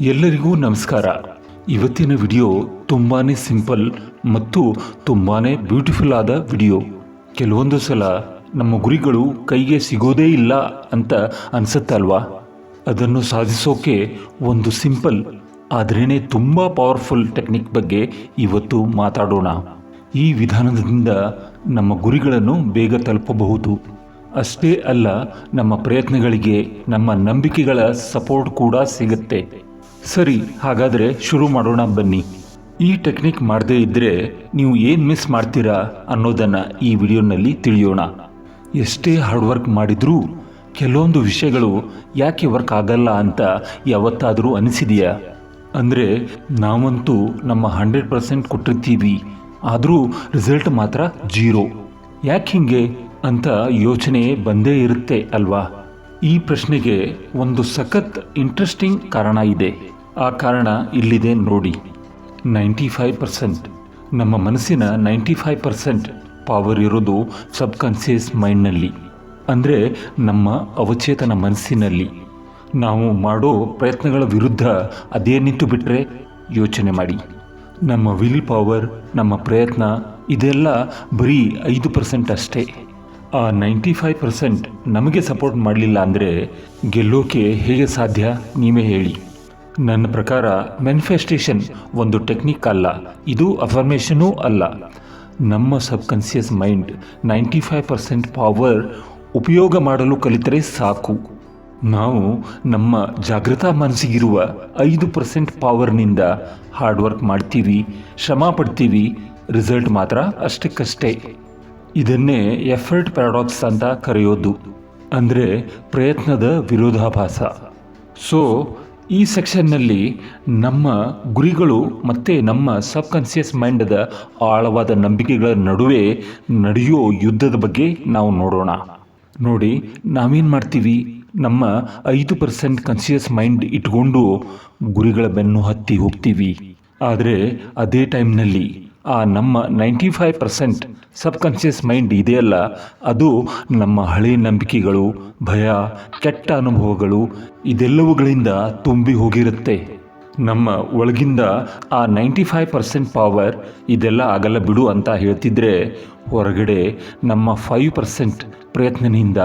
ಎಲ್ಲರಿಗೂ ನಮಸ್ಕಾರ. ಇವತ್ತಿನ ವಿಡಿಯೋ ತುಂಬಾನೇ ಸಿಂಪಲ್ ಮತ್ತು ತುಂಬಾನೇ ಬ್ಯೂಟಿಫುಲ್ ಆದ ವಿಡಿಯೋ. ಕೆಲವೊಂದು ಸಲ ನಮ್ಮ ಗುರಿಗಳು ಕೈಗೆ ಸಿಗೋದೇ ಇಲ್ಲ ಅಂತ ಅನ್ಸುತ್ತಲ್ವಾ? ಅದನ್ನು ಸಾಧಿಸೋಕೆ ಒಂದು ಸಿಂಪಲ್ ಆದ್ರೇನೆ ತುಂಬ ಪವರ್ಫುಲ್ ಟೆಕ್ನಿಕ್ ಬಗ್ಗೆ ಇವತ್ತು ಮಾತಾಡೋಣ. ಈ ವಿಧಾನದಿಂದ ನಮ್ಮ ಗುರಿಗಳನ್ನು ಬೇಗ ತಲುಪಬಹುದು. ಅಷ್ಟೇ ಅಲ್ಲ, ನಮ್ಮ ಪ್ರಯತ್ನಗಳಿಗೆ ನಮ್ಮ ನಂಬಿಕೆಗಳ ಸಪೋರ್ಟ್ ಕೂಡ ಸಿಗುತ್ತೆ. ಸರಿ, ಹಾಗಾದರೆ ಶುರು ಮಾಡೋಣ ಬನ್ನಿ. ಈ ಟೆಕ್ನಿಕ್ ಮಾಡದೇ ಇದ್ದರೆ ನೀವು ಏನು ಮಿಸ್ ಮಾಡ್ತೀರಾ ಅನ್ನೋದನ್ನು ಈ ವಿಡಿಯೋನಲ್ಲಿ ತಿಳಿಯೋಣ. ಎಷ್ಟೇ ಹಾರ್ಡ್ ವರ್ಕ್ ಮಾಡಿದ್ರೂ ಕೆಲವೊಂದು ವಿಷಯಗಳು ಯಾಕೆ ವರ್ಕ್ ಆಗಲ್ಲ ಅಂತ ಯಾವತ್ತಾದರೂ ಅನಿಸಿದೆಯಾ? ಅಂದರೆ ನಾವಂತೂ ನಮ್ಮ 100% ಕೊಟ್ಟಿರ್ತೀವಿ, ಆದರೂ ರಿಸಲ್ಟ್ ಮಾತ್ರ 0. ಯಾಕೆ ಹಿಂಗೆ ಅಂತ ಯೋಚನೆ ಬಂದೇ ಇರುತ್ತೆ ಅಲ್ವಾ? ಈ ಪ್ರಶ್ನೆಗೆ ಒಂದು ಸಖತ್ ಇಂಟ್ರೆಸ್ಟಿಂಗ್ ಕಾರಣ ಇದೆ. ಆ ಕಾರಣ ಇಲ್ಲಿದೆ ನೋಡಿ. 95% ನಮ್ಮ ಮನಸ್ಸಿನ 95% ಪವರ್ ಇರೋದು ಸಬ್ಕಾನ್ಷಿಯಸ್ ಮೈಂಡ್ನಲ್ಲಿ, ಅಂದರೆ ನಮ್ಮ ಅವಚೇತನ ಮನಸ್ಸಿನಲ್ಲಿ. ನಾವು ಮಾಡೋ ಪ್ರಯತ್ನಗಳ ವಿರುದ್ಧ ಅದೇ ನಿಂತು ಬಿಟ್ಟರೆ ಯೋಚನೆ ಮಾಡಿ. ನಮ್ಮ ವಿಲ್ ಪವರ್, ನಮ್ಮ ಪ್ರಯತ್ನ ಇದೆಲ್ಲ ಬರೀ 5% ಅಷ್ಟೇ. ಆ 95% ನಮಗೆ ಸಪೋರ್ಟ್ ಮಾಡಲಿಲ್ಲ ಅಂದರೆ ಗೆಲ್ಲೋಕೆ ಹೇಗೆ ಸಾಧ್ಯ, ನೀವೇ ಹೇಳಿ. ನನ್ನ ಪ್ರಕಾರ ಮ್ಯಾನಿಫೆಸ್ಟೇಷನ್ ಒಂದು ಟೆಕ್ನಿಕ್ ಅಲ್ಲ, ಇದು ಅಫರ್ಮೇಷನೂ ಅಲ್ಲ. ನಮ್ಮ ಸಬ್ಕಾನ್ಷಿಯಸ್ ಮೈಂಡ್ 95% ಪವರ್ ಉಪಯೋಗ ಮಾಡಲು ಕಲಿತರೆ ಸಾಕು. ನಾವು ನಮ್ಮ ಜಾಗೃತ ಮನಸ್ಸಿಗಿರುವ 5% ಪವರ್ನಿಂದ ಹಾರ್ಡ್ ವರ್ಕ್ ಮಾಡ್ತೀವಿ, ಶ್ರಮ ಪಡ್ತೀವಿ, ರಿಸಲ್ಟ್ ಮಾತ್ರ ಅಷ್ಟಕ್ಕಷ್ಟೇ. ಇದನ್ನೇ ಎಫರ್ಟ್ ಪ್ಯಾರಾಡಾಕ್ಸ್ ಅಂತ ಕರೆಯೋದು, ಅಂದರೆ ಪ್ರಯತ್ನದ ವಿರೋಧಾಭಾಸ. ಸೊ ಈ ಸೆಕ್ಷನ್ನಲ್ಲಿ ನಮ್ಮ ಗುರಿಗಳು ಮತ್ತು ನಮ್ಮ ಸಬ್ಕಾನ್ಷಿಯಸ್ ಮೈಂಡದ ಆಳವಾದ ನಂಬಿಕೆಗಳ ನಡುವೆ ನಡೆಯೋ ಯುದ್ಧದ ಬಗ್ಗೆ ನಾವು ನೋಡೋಣ. ನೋಡಿ, ನಾವೇನು ಮಾಡ್ತೀವಿ, ನಮ್ಮ 5% ಕಾನ್ಷಿಯಸ್ ಮೈಂಡ್ ಇಟ್ಕೊಂಡು ಗುರಿಗಳ ಬೆನ್ನು ಹತ್ತಿ ಹೋಗ್ತೀವಿ. ಆದರೆ ಅದೇ ಟೈಮ್ನಲ್ಲಿ ಆ ನಮ್ಮ 95% ಸಬ್ಕಾನ್ಷಿಯಸ್ ಮೈಂಡ್ ಇದೆಯಲ್ಲ, ಅದು ನಮ್ಮ ಹಳೆ ನಂಬಿಕೆಗಳು, ಭಯ, ಕೆಟ್ಟ ಅನುಭವಗಳು ಇದೆಲ್ಲವುಗಳಿಂದ ತುಂಬಿ ಹೋಗಿರುತ್ತೆ. ನಮ್ಮ ಒಳಗಿಂದ ಆ 95% ಪವರ್ ಇದೆಲ್ಲ ಆಗಲ್ಲ ಬಿಡು ಅಂತ ಹೇಳ್ತಿದ್ರೆ, ಹೊರಗಡೆ ನಮ್ಮ 5% ಪ್ರಯತ್ನದಿಂದ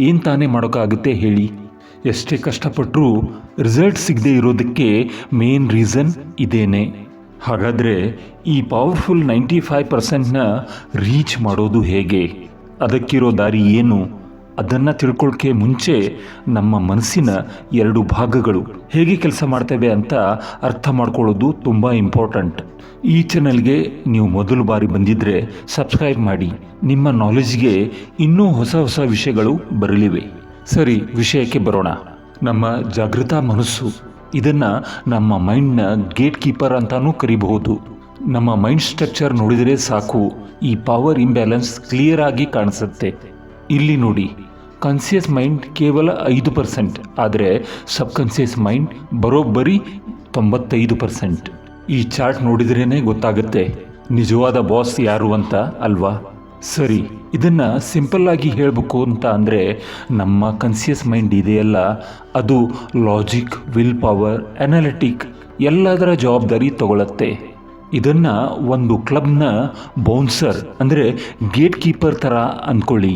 ಏನು ತಾನೇ ಮಾಡೋಕ್ಕಾಗುತ್ತೆ ಹೇಳಿ? ಎಷ್ಟೇ ಕಷ್ಟಪಟ್ಟರೂ ರಿಸಲ್ಟ್ ಸಿಗದೆ ಇರೋದಕ್ಕೆ ಮೇನ್ ರೀಸನ್ ಇದೇನೆ. ಹಾಗಾದರೆ ಈ ಪವರ್ಫುಲ್ 95%ನ ರೀಚ್ ಮಾಡೋದು ಹೇಗೆ? ಅದಕ್ಕಿರೋ ದಾರಿ ಏನು? ಅದನ್ನು ತಿಳ್ಕೊಳ್ಳೋಕ್ಕೆ ಮುಂಚೆ ನಮ್ಮ ಮನಸ್ಸಿನ 2 ಭಾಗಗಳು ಹೇಗೆ ಕೆಲಸ ಮಾಡ್ತವೆ ಅಂತ ಅರ್ಥ ಮಾಡ್ಕೊಳ್ಳೋದು ತುಂಬ ಇಂಪಾರ್ಟೆಂಟ್. ಈ ಚಾನಲ್ಗೆ ನೀವು ಮೊದಲು ಬಾರಿ ಬಂದಿದ್ದರೆ ಸಬ್ಸ್ಕ್ರೈಬ್ ಮಾಡಿ. ನಿಮ್ಮ ನಾಲೆಜ್ಗೆ ಇನ್ನೂ ಹೊಸ ಹೊಸ ವಿಷಯಗಳು ಬರಲಿವೆ. ಸರಿ, ವಿಷಯಕ್ಕೆ ಬರೋಣ. ನಮ್ಮ ಜಾಗೃತ ಮನಸ್ಸು, ಇದನ್ನು ನಮ್ಮ ಮೈಂಡ್ನ ಗೇಟ್ ಕೀಪರ್ ಅಂತಾನೂ ಕರಿಬಹುದು. ನಮ್ಮ ಮೈಂಡ್ ಸ್ಟ್ರಕ್ಚರ್ ನೋಡಿದರೆ ಸಾಕು, ಈ ಪವರ್ ಇಂಬ್ಯಾಲೆನ್ಸ್ ಕ್ಲಿಯರ್ ಆಗಿ ಕಾಣಿಸುತ್ತೆ. ಇಲ್ಲಿ ನೋಡಿ, ಕಾನ್ಷಿಯಸ್ ಮೈಂಡ್ ಕೇವಲ 5%, ಆದರೆ ಸಬ್ಕಾನ್ಷಿಯಸ್ ಮೈಂಡ್ ಬರೋಬ್ಬರಿ 95%. ಈ ಚಾರ್ಟ್ ನೋಡಿದ್ರೇ ಗೊತ್ತಾಗುತ್ತೆ ನಿಜವಾದ ಬಾಸ್ ಯಾರು ಅಂತ ಅಲ್ವಾ? ಸರಿ, ಇದನ್ನು ಸಿಂಪಲ್ ಆಗಿ ಹೇಳಬೇಕು ಅಂತ ಅಂದರೆ, ನಮ್ಮ ಕಾನ್ಷಿಯಸ್ ಮೈಂಡ್ ಇದೆಯಲ್ಲ, ಅದು ಲಾಜಿಕ್, ವಿಲ್ ಪವರ್, ಅನಾಲಿಟಿಕ್ ಎಲ್ಲದರ ಜವಾಬ್ದಾರಿ ತಗೊಳ್ಳತ್ತೆ. ಇದನ್ನು ಒಂದು ಕ್ಲಬ್ನ ಬೌನ್ಸರ್, ಅಂದರೆ ಗೇಟ್ ಕೀಪರ್ ಥರ ಅಂದ್ಕೊಳ್ಳಿ.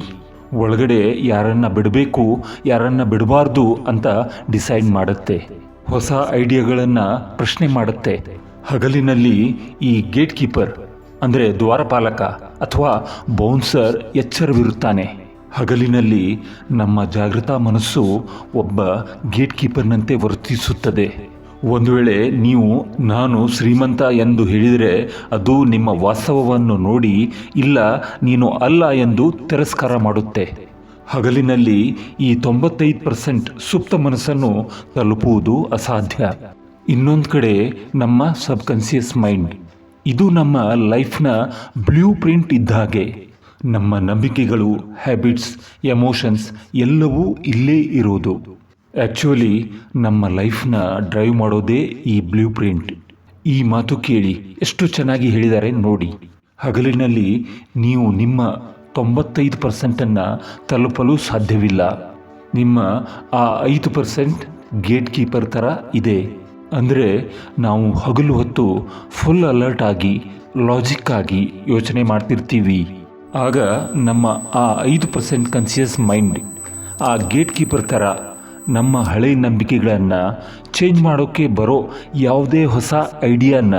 ಒಳಗಡೆ ಯಾರನ್ನು ಬಿಡಬೇಕು, ಯಾರನ್ನು ಬಿಡಬಾರ್ದು ಅಂತ ಡಿಸೈಡ್ ಮಾಡುತ್ತೆ. ಹೊಸ ಐಡಿಯಾಗಳನ್ನು ಪ್ರಶ್ನೆ ಮಾಡುತ್ತೆ. ಹಗಲಿನಲ್ಲಿ ಈ ಗೇಟ್ ಕೀಪರ್, ಅಂದರೆ ದ್ವಾರಪಾಲಕ ಅಥವಾ ಬೌನ್ಸರ್ ಎಚ್ಚರವಿರುತ್ತಾನೆ. ಹಗಲಿನಲ್ಲಿ ನಮ್ಮ ಜಾಗೃತ ಮನಸ್ಸು ಒಬ್ಬ ಗೇಟ್ ಕೀಪರ್ನಂತೆ ವರ್ತಿಸುತ್ತದೆ. ಒಂದು ವೇಳೆ ನೀವು ನಾನು ಶ್ರೀಮಂತ ಎಂದು ಹೇಳಿದರೆ, ಅದು ನಿಮ್ಮ ವಾಸ್ತವವನ್ನು ನೋಡಿ ಇಲ್ಲ, ನೀನು ಅಲ್ಲ ಎಂದು ತಿರಸ್ಕಾರ ಮಾಡುತ್ತೆ. ಹಗಲಿನಲ್ಲಿ ಈ 95% ಸುಪ್ತ ಮನಸ್ಸನ್ನು ತಲುಪುವುದು ಅಸಾಧ್ಯ. ಇನ್ನೊಂದು ಕಡೆ ನಮ್ಮ ಸಬ್ಕಾನ್ಷಿಯಸ್ ಮೈಂಡ್, ಇದು ನಮ್ಮ ಲೈಫ್ನ ಬ್ಲೂ ಪ್ರಿಂಟ್ ಇದ್ದ ಹಾಗೆ. ನಮ್ಮ ನಂಬಿಕೆಗಳು, ಹ್ಯಾಬಿಟ್ಸ್, ಎಮೋಷನ್ಸ್ ಎಲ್ಲವೂ ಇಲ್ಲೇ ಇರೋದು. ಆ್ಯಕ್ಚುಲಿ ನಮ್ಮ ಲೈಫ್ನ ಡ್ರೈವ್ ಮಾಡೋದೇ ಈ ಬ್ಲೂ ಪ್ರಿಂಟ್. ಈ ಮಾತು ಕೇಳಿ ಎಷ್ಟು ಚೆನ್ನಾಗಿ ಹೇಳಿದ್ದಾರೆ ನೋಡಿ. ಹಗಲಿನಲ್ಲಿ ನೀವು ನಿಮ್ಮ 95%ನ್ನು ತಲುಪಲು ಸಾಧ್ಯವಿಲ್ಲ. ನಿಮ್ಮ ಆ 5% ಗೇಟ್ ಕೀಪರ್ ಥರ ಇದೆ. ಅಂದರೆ ನಾವು ಹಗಲು ಹೊತ್ತು ಫುಲ್ ಅಲರ್ಟ್ ಆಗಿ ಲಾಜಿಕ್ ಆಗಿ ಯೋಚನೆ ಮಾಡ್ತಿರ್ತೀವಿ. ಆಗ ನಮ್ಮ ಆ 5% ಕಾನ್ಸಿಯಸ್ ಮೈಂಡ್ ಆ ಗೇಟ್ ಕೀಪರ್ ಥರ ನಮ್ಮ ಹಳೆ ನಂಬಿಕೆಗಳನ್ನು ಚೇಂಜ್ ಮಾಡೋಕ್ಕೆ ಬರೋ ಯಾವುದೇ ಹೊಸ ಐಡಿಯಾನ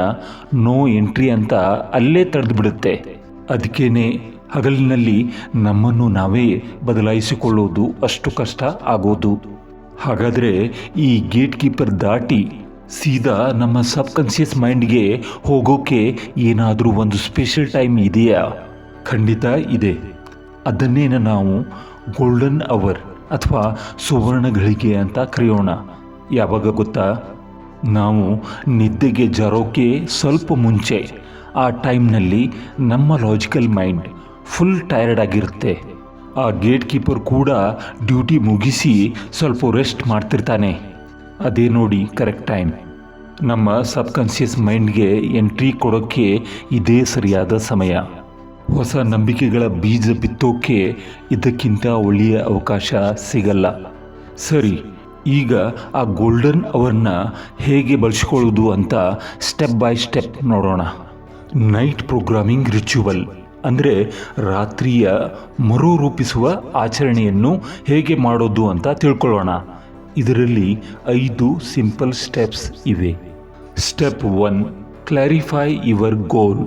ನೋ ಎಂಟ್ರಿ ಅಂತ ಅಲ್ಲೇ ತಡೆದುಬಿಡುತ್ತೆ. ಅದಕ್ಕೇನೆ ಹಗಲಿನಲ್ಲಿ ನಮ್ಮನ್ನು ನಾವೇ ಬದಲಾಯಿಸಿಕೊಳ್ಳೋದು ಅಷ್ಟು ಕಷ್ಟ ಆಗೋದು. ಹಾಗಾದರೆ ಈ ಗೇಟ್ ಕೀಪರ್ ದಾಟಿ ಸೀದಾ ನಮ್ಮ ಸಬ್ ಕಾನ್ಸಿಯಸ್ ಮೈಂಡ್ಗೆ ಹೋಗೋಕೆ ಏನಾದರೂ ಒಂದು ಸ್ಪೆಷಲ್ ಟೈಮ್ ಇದೆಯಾ? ಖಂಡಿತ ಇದೆ. ಅದನ್ನೇನ ನಾವು ಗೋಲ್ಡನ್ ಅವರ್ ಅಥವಾ ಸುವರ್ಣ ಘಳಿಗೆ ಅಂತ ಕರೆಯೋಣ. ಯಾವಾಗ ಗೊತ್ತಾ? ನಾವು ನಿದ್ದೆಗೆ ಜಾರೋಕೆ ಸ್ವಲ್ಪ ಮುಂಚೆ ಆ ಟೈಮ್ನಲ್ಲಿ ನಮ್ಮ ಲಾಜಿಕಲ್ ಮೈಂಡ್ ಫುಲ್ ಟಯರ್ಡ್ ಆಗಿರುತ್ತೆ. ಆ ಗೇಟ್ ಕೀಪರ್ ಕೂಡ ಡ್ಯೂಟಿ ಮುಗಿಸಿ ಸ್ವಲ್ಪ ರೆಸ್ಟ್ ಮಾಡ್ತಿರ್ತಾನೆ. ಅದೇ ನೋಡಿ ಕರೆಕ್ಟ್ ಟೈಮ್. ನಮ್ಮ ಸಬ್ ಕಾನ್ಸಿಯಸ್ ಮೈಂಡ್ಗೆ ಎಂಟ್ರಿ ಕೊಡೋಕ್ಕೆ ಇದೇ ಸರಿಯಾದ ಸಮಯ. ಹೊಸ ನಂಬಿಕೆಗಳ ಬೀಜ ಬಿತ್ತೋಕೆ ಇದಕ್ಕಿಂತ ಒಳ್ಳೆಯ ಅವಕಾಶ ಸಿಗಲ್ಲ. ಸರಿ, ಈಗ ಆ ಗೋಲ್ಡನ್ ಅವರ್ನ ಹೇಗೆ ಬಳಸ್ಕೊಳ್ಳೋದು ಅಂತ ಸ್ಟೆಪ್ ಬೈ ಸ್ಟೆಪ್ ನೋಡೋಣ. ನೈಟ್ ಪ್ರೋಗ್ರಾಮಿಂಗ್ ರಿಚುವಲ್ ಅಂದರೆ ರಾತ್ರಿಯ ಮರುರೂಪಿಸುವ ಆಚರಣೆಯನ್ನು ಹೇಗೆ ಮಾಡೋದು ಅಂತ ತಿಳ್ಕೊಳ್ಳೋಣ. ಇದರಲ್ಲಿ 5 ಸಿಂಪಲ್ ಸ್ಟೆಪ್ಸ್ ಇವೆ. Step 1, clarify your goal.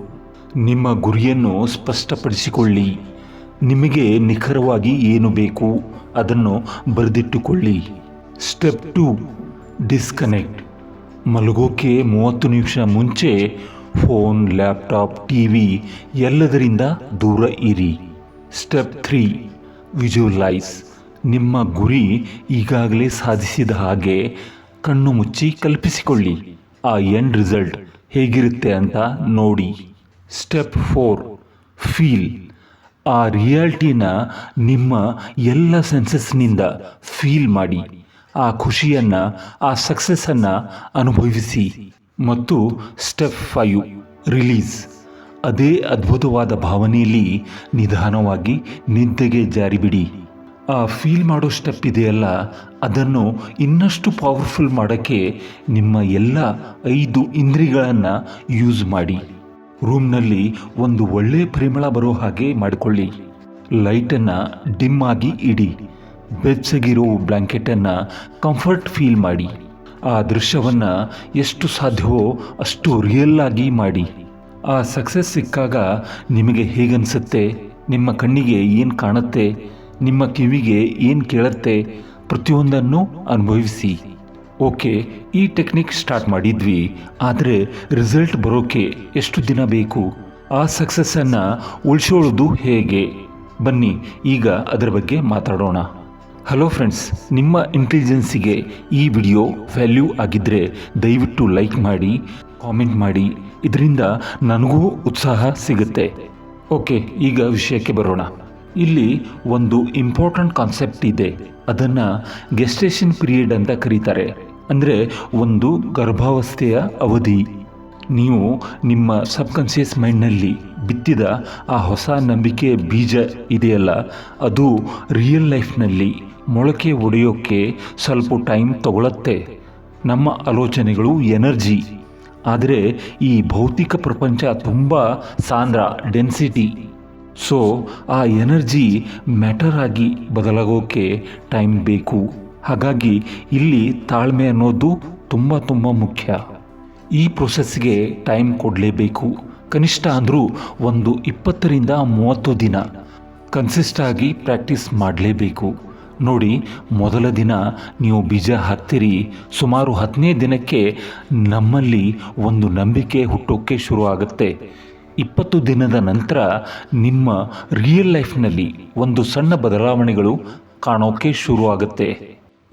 ನಿಮ್ಮ ಗುರಿಯನ್ನು ಸ್ಪಷ್ಟಪಡಿಸಿಕೊಳ್ಳಿ. ನಿಮಗೆ ನಿಖರವಾಗಿ ಏನು ಬೇಕು ಅದನ್ನು ಬರೆದಿಟ್ಟುಕೊಳ್ಳಿ. Step 2, disconnect. ಮಲಗೋಕೆ 30 ನಿಮಿಷ ಮುಂಚೆ ಫೋನ್, ಲ್ಯಾಪ್ಟಾಪ್, ಟಿವಿ ಎಲ್ಲದರಿಂದ ದೂರ ಇರಿ. Step 3, visualise. ನಿಮ್ಮ ಗುರಿ ಈಗಾಗಲೇ ಸಾಧಿಸಿದ ಹಾಗೆ ಕಣ್ಣು ಮುಚ್ಚಿ ಕಲ್ಪಿಸಿಕೊಳ್ಳಿ. ಆ ಎಂಡ್ ರಿಸಲ್ಟ್ ಹೇಗಿರುತ್ತೆ ಅಂತ ನೋಡಿ. Step 4, feel. ಆ ರಿಯಾಲಿಟಿನ ನಿಮ್ಮ ಎಲ್ಲ ಸೆನ್ಸಸ್ನಿಂದ ಫೀಲ್ ಮಾಡಿ. ಆ ಖುಷಿಯನ್ನು, ಆ ಸಕ್ಸಸ್ಸನ್ನು ಅನುಭವಿಸಿ. ಮತ್ತು ಸ್ಟೆಪ್ 5, ರಿಲೀಸ್. ಅದೇ ಅದ್ಭುತವಾದ ಭಾವನೆಯಲ್ಲಿ ನಿಧಾನವಾಗಿ ನಿದ್ದೆಗೆ ಜಾರಿಬಿಡಿ. ಆ ಫೀಲ್ ಮಾಡೋ ಸ್ಟೆಪ್ ಇದೆಯಲ್ಲ, ಅದನ್ನು ಇನ್ನಷ್ಟು ಪವರ್ಫುಲ್ ಮಾಡೋಕ್ಕೆ ನಿಮ್ಮ ಎಲ್ಲ 5 ಇಂದ್ರಿಯಗಳನ್ನು ಯೂಸ್ ಮಾಡಿ. ರೂಮ್ನಲ್ಲಿ ಒಂದು ಒಳ್ಳೆಯ ಪರಿಮಳ ಬರೋ ಹಾಗೆ ಮಾಡಿಕೊಳ್ಳಿ. ಲೈಟನ್ನು ಡಿಮ್ ಆಗಿ ಇಡಿ. ಬೆಚ್ಚಗಿರೋ ಬ್ಲ್ಯಾಂಕೆಟನ್ನು ಕಂಫರ್ಟ್ ಫೀಲ್ ಮಾಡಿ. ಆ ದೃಶ್ಯವನ್ನು ಎಷ್ಟು ಸಾಧ್ಯವೋ ಅಷ್ಟು ರಿಯಲ್ ಆಗಿ ಮಾಡಿ. ಆ ಸಕ್ಸಸ್ ಸಿಕ್ಕಾಗ ನಿಮಗೆ ಹೇಗನ್ಸುತ್ತೆ? ನಿಮ್ಮ ಕಣ್ಣಿಗೆ ಏನು ಕಾಣುತ್ತೆ? ನಿಮ್ಮ ಕಿವಿಗೆ ಏನು ಕೇಳುತ್ತೆ? ಪ್ರತಿಯೊಂದನ್ನು ಅನುಭವಿಸಿ. ಓಕೆ, ಈ ಟೆಕ್ನಿಕ್ ಸ್ಟಾರ್ಟ್ ಮಾಡಿದ್ವಿ, ಆದರೆ ರಿಸಲ್ಟ್ ಬರೋಕ್ಕೆ ಎಷ್ಟು ದಿನ ಬೇಕು? ಆ ಸಕ್ಸಸ್ಸನ್ನು ಉಳಿಸೋಳೋದು ಹೇಗೆ? ಬನ್ನಿ ಈಗ ಅದರ ಬಗ್ಗೆ ಮಾತಾಡೋಣ. ಹಲೋ ಫ್ರೆಂಡ್ಸ್, ನಿಮ್ಮ ಇಂಟೆಲಿಜೆನ್ಸಿಗೆ ಈ ವಿಡಿಯೋ ವ್ಯಾಲ್ಯೂ ಆಗಿದ್ದರೆ ದಯವಿಟ್ಟು ಲೈಕ್ ಮಾಡಿ, ಕಾಮೆಂಟ್ ಮಾಡಿ. ಇದರಿಂದ ನನಗೂ ಉತ್ಸಾಹ ಸಿಗುತ್ತೆ. ಓಕೆ, ಈಗ ವಿಷಯಕ್ಕೆ ಬರೋಣ. ಇಲ್ಲಿ ಒಂದು ಇಂಪಾರ್ಟೆಂಟ್ ಕಾನ್ಸೆಪ್ಟ್ ಇದೆ. ಅದನ್ನು ಗೆಸ್ಟೇಷನ್ ಪೀರಿಯಡ್ ಅಂತ ಕರೀತಾರೆ. ಅಂದರೆ ಒಂದು ಗರ್ಭಾವಸ್ಥೆಯ ಅವಧಿ. ನೀವು ನಿಮ್ಮ ಸಬ್ ಕಾನ್ಸಿಯಸ್ ಮೈಂಡ್ನಲ್ಲಿ ಬಿತ್ತಿದ ಆ ಹೊಸ ನಂಬಿಕೆ ಬೀಜ ಇದೆಯಲ್ಲ, ಅದು ರಿಯಲ್ ಲೈಫ್ನಲ್ಲಿ ಮೊಳಕೆ ಒಡೆಯೋಕ್ಕೆ ಸ್ವಲ್ಪ ಟೈಮ್ ತಗೊಳುತ್ತೆ. ನಮ್ಮ ಆಲೋಚನೆಗಳು ಎನರ್ಜಿ. ಆದರೆ ಈ ಭೌತಿಕ ಪ್ರಪಂಚ ತುಂಬ ಸಾಂದ್ರ, ಡೆನ್ಸಿಟಿ. ಸೊ ಆ ಎನರ್ಜಿ ಮ್ಯಾಟರ್ ಆಗಿ ಬದಲಾಗೋಕ್ಕೆ ಟೈಮ್ ಬೇಕು. ಹಾಗಾಗಿ ಇಲ್ಲಿ ತಾಳ್ಮೆ ಅನ್ನೋದು ತುಂಬ ತುಂಬ ಮುಖ್ಯ. ಈ ಪ್ರೊಸೆಸ್ಗೆ ಟೈಮ್ ಕೊಡಲೇಬೇಕು. ಕನಿಷ್ಠ ಅಂದರೂ ಒಂದು 20ರಿಂದ 30 ದಿನ ಕನ್ಸಿಸ್ಟಾಗಿ ಪ್ರಾಕ್ಟೀಸ್ ಮಾಡಲೇಬೇಕು. ನೋಡಿ, ಮೊದಲ ದಿನ ನೀವು ಬೀಜ ಹಾಕ್ತೀರಿ. ಸುಮಾರು 10ನೇ ದಿನಕ್ಕೆ ನಮ್ಮಲ್ಲಿ ಒಂದು ನಂಬಿಕೆ ಹುಟ್ಟೋಕ್ಕೆ ಶುರು ಆಗುತ್ತೆ. 20 ದಿನದ ನಂತರ ನಿಮ್ಮ ರಿಯಲ್ ಲೈಫ್ನಲ್ಲಿ ಒಂದು ಸಣ್ಣ ಬದಲಾವಣೆಗಳು ಕಾಣೋಕ್ಕೆ ಶುರು ಆಗುತ್ತೆ.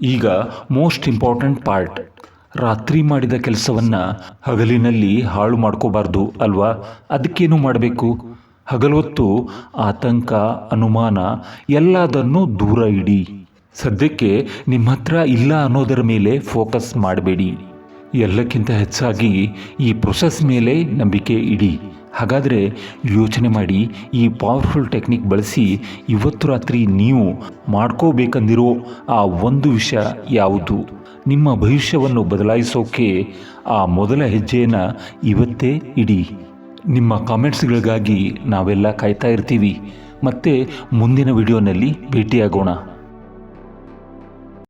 ಈಗ ಮೋಸ್ಟ್ ಇಂಪಾರ್ಟೆಂಟ್ ಪಾರ್ಟ್, ರಾತ್ರಿ ಮಾಡಿದ ಕೆಲಸವನ್ನು ಹಗಲಿನಲ್ಲಿ ಹಾಳು ಮಾಡ್ಕೋಬಾರ್ದು ಅಲ್ವಾ? ಅದಕ್ಕೇನು ಮಾಡಬೇಕು? ಹಗಲೊತ್ತು ಆತಂಕ, ಅನುಮಾನ ಎಲ್ಲದನ್ನು ದೂರ ಇಡಿ. ಸದ್ಯಕ್ಕೆ ನಿಮ್ಮ ಹತ್ರ ಇಲ್ಲ ಅನ್ನೋದರ ಮೇಲೆ ಫೋಕಸ್ ಮಾಡಬೇಡಿ. ಎಲ್ಲಕ್ಕಿಂತ ಹೆಚ್ಚಾಗಿ ಈ ಪ್ರೊಸೆಸ್ ಮೇಲೆ ನಂಬಿಕೆ ಇಡಿ. ಹಾಗಾದರೆ ಯೋಚನೆ ಮಾಡಿ, ಈ ಪವರ್ಫುಲ್ ಟೆಕ್ನಿಕ್ ಬಳಸಿ ಇವತ್ತು ರಾತ್ರಿ ನೀವು ಮಾಡ್ಕೋಬೇಕಂದಿರೋ ಆ ಒಂದು ವಿಷಯ ಯಾವುದು? ನಿಮ್ಮ ಭವಿಷ್ಯವನ್ನು ಬದಲಾಯಿಸೋಕೆ ಆ ಮೊದಲ ಹೆಜ್ಜೆಯನ್ನು ಇವತ್ತೇ ಇಡಿ. ನಿಮ್ಮ ಕಾಮೆಂಟ್ಸ್ಗಳಿಗಾಗಿ ನಾವೆಲ್ಲ ಕಾಯ್ತಾ ಇರ್ತೀವಿ. ಮತ್ತೆ ಮುಂದಿನ ವಿಡಿಯೋನಲ್ಲಿ ಭೇಟಿಯಾಗೋಣ.